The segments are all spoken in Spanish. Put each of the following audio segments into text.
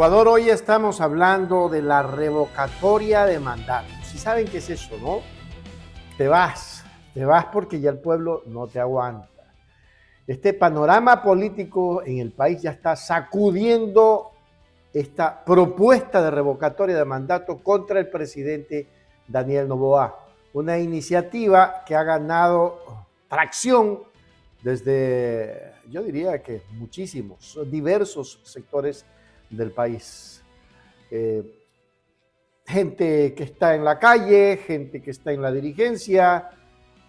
Ecuador, hoy estamos hablando de la revocatoria de mandatos. Si saben qué es eso, ¿no? Te vas porque ya el pueblo no te aguanta. Este panorama político en el país ya está sacudiendo esta propuesta de revocatoria de mandato contra el presidente Daniel Noboa. Una iniciativa que ha ganado tracción desde, yo diría que muchísimos, diversos sectores del país. Gente que está en la calle, gente que está en la dirigencia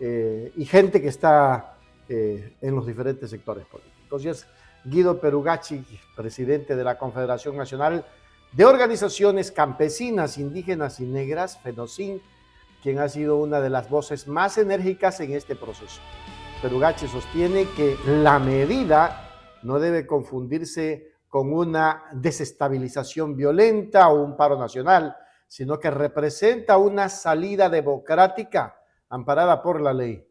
y gente que está en los diferentes sectores políticos. Y es Guido Perugacci, presidente de la Confederación Nacional de Organizaciones Campesinas, Indígenas y Negras, FENOCIN, quien ha sido una de las voces más enérgicas en este proceso. Perugacci sostiene que la medida no debe confundirse con una desestabilización violenta o un paro nacional, sino que representa una salida democrática amparada por la ley.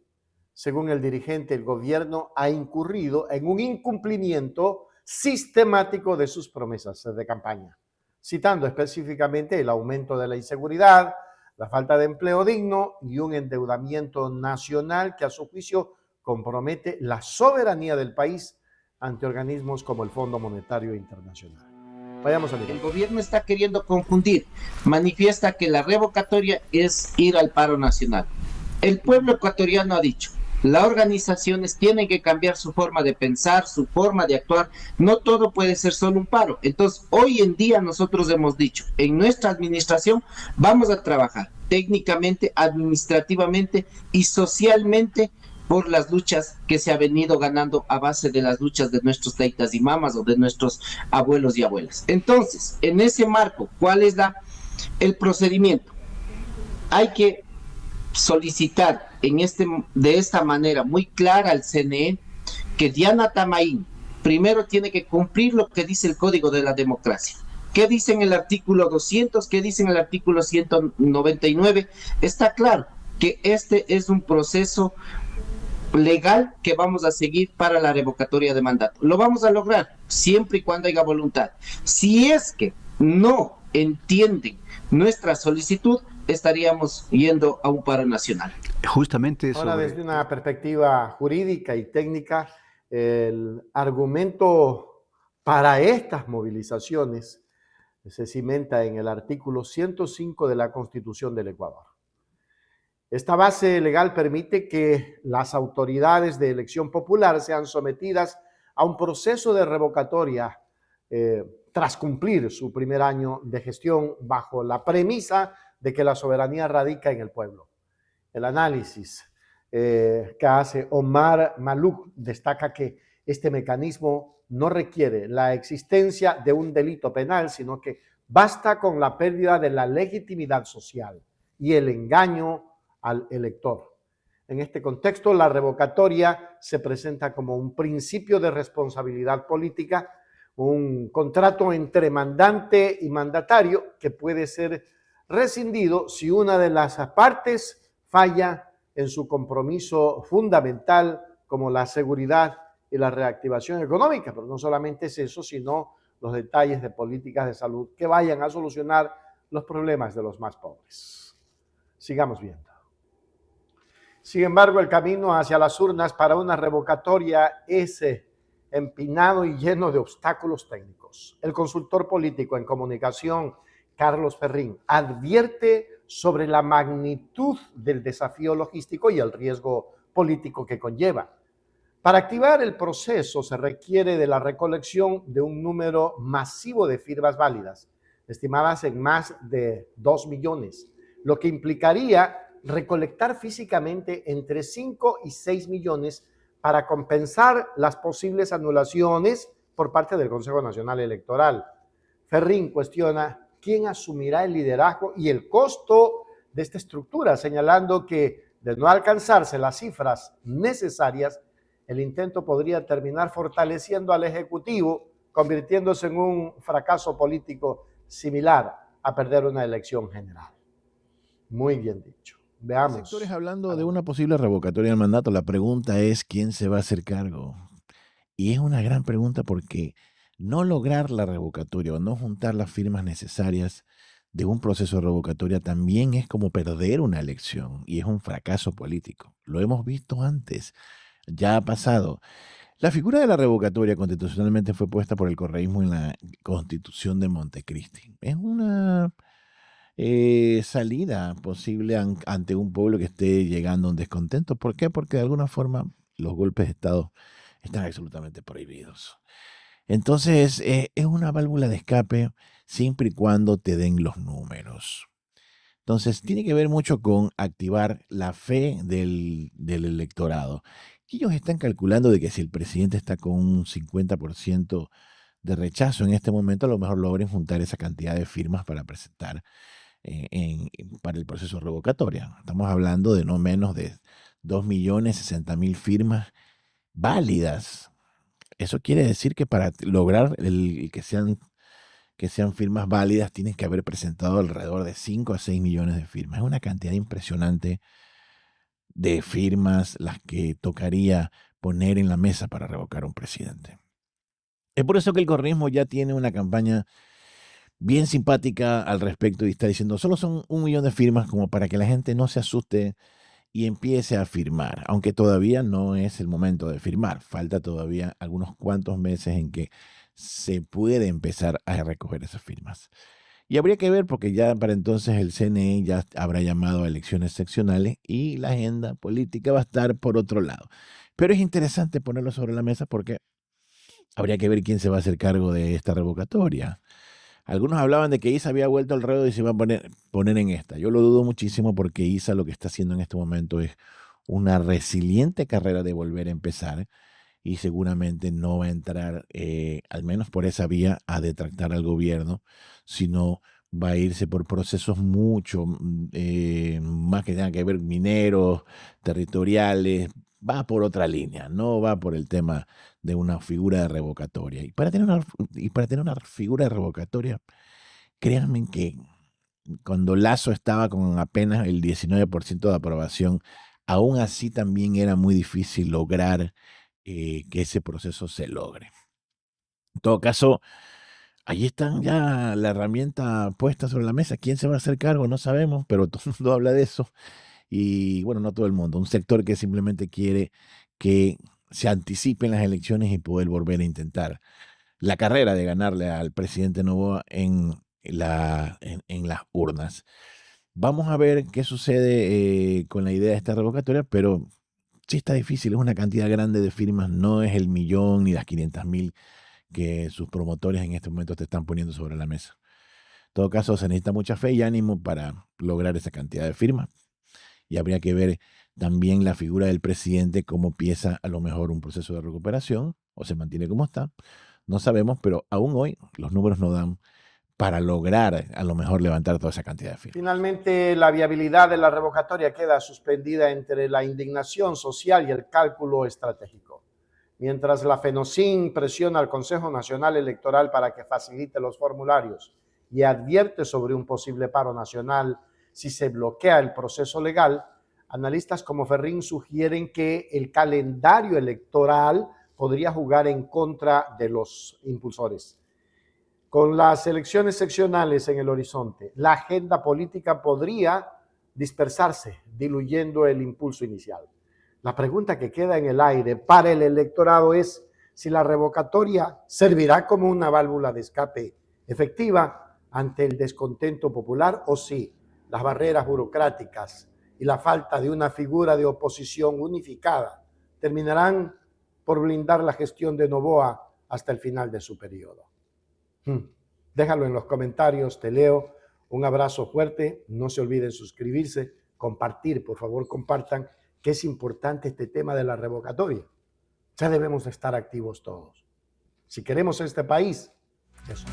Según el dirigente, el gobierno ha incurrido en un incumplimiento sistemático de sus promesas de campaña, citando específicamente el aumento de la inseguridad, la falta de empleo digno y un endeudamiento nacional que a su juicio compromete la soberanía del país ante organismos como el Fondo Monetario Internacional. Vayamos a mirar. El gobierno está queriendo confundir, manifiesta que la revocatoria es ir al paro nacional. El pueblo ecuatoriano ha dicho, las organizaciones tienen que cambiar su forma de pensar, su forma de actuar, no todo puede ser solo un paro. Entonces, hoy en día nosotros hemos dicho, en nuestra administración vamos a trabajar técnicamente, administrativamente y socialmente por las luchas que se ha venido ganando a base de las luchas de nuestros taitas y mamas o de nuestros abuelos y abuelas. Entonces, en ese marco, ¿cuál es el procedimiento? Hay que solicitar de esta manera muy clara al CNE que Diana Tamaín primero tiene que cumplir lo que dice el Código de la Democracia. ¿Qué dice en el artículo 200? ¿Qué dice en el artículo 199? Está claro que este es un proceso legal que vamos a seguir para la revocatoria de mandato. Lo vamos a lograr siempre y cuando haya voluntad. Si es que no entienden nuestra solicitud, estaríamos yendo a un paro nacional. Justamente ahora, desde una perspectiva jurídica y técnica, el argumento para estas movilizaciones se cimenta en el artículo 105 de la Constitución del Ecuador. Esta base legal permite que las autoridades de elección popular sean sometidas a un proceso de revocatoria tras cumplir su primer año de gestión bajo la premisa de que la soberanía radica en el pueblo. El análisis que hace Omar Maluk destaca que este mecanismo no requiere la existencia de un delito penal, sino que basta con la pérdida de la legitimidad social y el engaño al elector. En este contexto, la revocatoria se presenta como un principio de responsabilidad política, un contrato entre mandante y mandatario que puede ser rescindido si una de las partes falla en su compromiso fundamental como la seguridad y la reactivación económica. Pero no solamente es eso, sino los detalles de políticas de salud que vayan a solucionar los problemas de los más pobres. Sigamos viendo. Sin embargo, el camino hacia las urnas para una revocatoria es empinado y lleno de obstáculos técnicos. El consultor político en comunicación, Carlos Ferrín, advierte sobre la magnitud del desafío logístico y el riesgo político que conlleva. Para activar el proceso se requiere de la recolección de un número masivo de firmas válidas, estimadas en más de 2 millones, lo que implicaría recolectar físicamente entre 5 y 6 millones para compensar las posibles anulaciones por parte del Consejo Nacional Electoral. Ferrín cuestiona quién asumirá el liderazgo y el costo de esta estructura, señalando que de no alcanzarse las cifras necesarias, el intento podría terminar fortaleciendo al Ejecutivo, convirtiéndose en un fracaso político similar a perder una elección general. Muy bien dicho. Veamos. Sectores hablando de una posible revocatoria del mandato. La pregunta es quién se va a hacer cargo. Y es una gran pregunta porque no lograr la revocatoria o no juntar las firmas necesarias de un proceso de revocatoria también es como perder una elección y es un fracaso político. Lo hemos visto antes, ya ha pasado. La figura de la revocatoria constitucionalmente fue puesta por el correísmo en la Constitución de Montecristi. Es una salida posible ante un pueblo que esté llegando a un descontento. ¿Por qué? Porque de alguna forma los golpes de Estado están absolutamente prohibidos. Entonces, es una válvula de escape siempre y cuando te den los números. Entonces, tiene que ver mucho con activar la fe del electorado. Y ellos están calculando de que si el presidente está con un 50% de rechazo en este momento, a lo mejor logren juntar esa cantidad de firmas para presentar para el proceso revocatorio. Estamos hablando de no menos de 2.060.000 firmas válidas. Eso quiere decir que para lograr que sean firmas válidas, tienes que haber presentado alrededor de 5 a 6 millones de firmas. Es una cantidad impresionante de firmas las que tocaría poner en la mesa para revocar a un presidente. Es por eso que el correísmo ya tiene una campaña bien simpática al respecto y está diciendo, solo son 1 millón de firmas como para que la gente no se asuste y empiece a firmar, aunque todavía no es el momento de firmar. Falta todavía algunos cuantos meses en que se puede empezar a recoger esas firmas. Y habría que ver porque ya para entonces el CNE ya habrá llamado a elecciones seccionales y la agenda política va a estar por otro lado. Pero es interesante ponerlo sobre la mesa porque habría que ver quién se va a hacer cargo de esta revocatoria. Algunos hablaban de que ISA había vuelto al ruedo y se iba a poner en esta. Yo lo dudo muchísimo porque ISA lo que está haciendo en este momento es una resiliente carrera de volver a empezar y seguramente no va a entrar, al menos por esa vía, a detractar al gobierno, sino va a irse por procesos mucho más que tengan que ver mineros, territoriales, va por otra línea, no va por el tema de una figura de revocatoria. Y para tener una figura de revocatoria, créanme que cuando Lasso estaba con apenas el 19% de aprobación, aún así también era muy difícil lograr que ese proceso se logre. En todo caso, ahí están ya la herramienta puesta sobre la mesa. ¿Quién se va a hacer cargo? No sabemos, pero todo el mundo habla de eso. Y bueno, no todo el mundo, un sector que simplemente quiere que se anticipen las elecciones y poder volver a intentar la carrera de ganarle al presidente Noboa en las urnas. Vamos a ver qué sucede con la idea de esta revocatoria, pero sí está difícil, es una cantidad grande de firmas, no es el 1.000.000 ni las 500.000 que sus promotores en este momento te están poniendo sobre la mesa. En todo caso, se necesita mucha fe y ánimo para lograr esa cantidad de firmas. Y habría que ver también la figura del presidente, cómo empieza a lo mejor un proceso de recuperación o se mantiene como está. No sabemos, pero aún hoy los números no dan para lograr a lo mejor levantar toda esa cantidad de firmas. Finalmente, la viabilidad de la revocatoria queda suspendida entre la indignación social y el cálculo estratégico. Mientras la FENOCIN presiona al Consejo Nacional Electoral para que facilite los formularios y advierte sobre un posible paro nacional si se bloquea el proceso legal, analistas como Ferrín sugieren que el calendario electoral podría jugar en contra de los impulsores. Con las elecciones seccionales en el horizonte, la agenda política podría dispersarse, diluyendo el impulso inicial. La pregunta que queda en el aire para el electorado es si la revocatoria servirá como una válvula de escape efectiva ante el descontento popular o si las barreras burocráticas y la falta de una figura de oposición unificada terminarán por blindar la gestión de Noboa hasta el final de su periodo. Déjalo en los comentarios, te leo. Un abrazo fuerte, no se olviden suscribirse, compartir, por favor compartan, que es importante este tema de la revocatoria. Ya debemos estar activos todos. Si queremos este país, eso.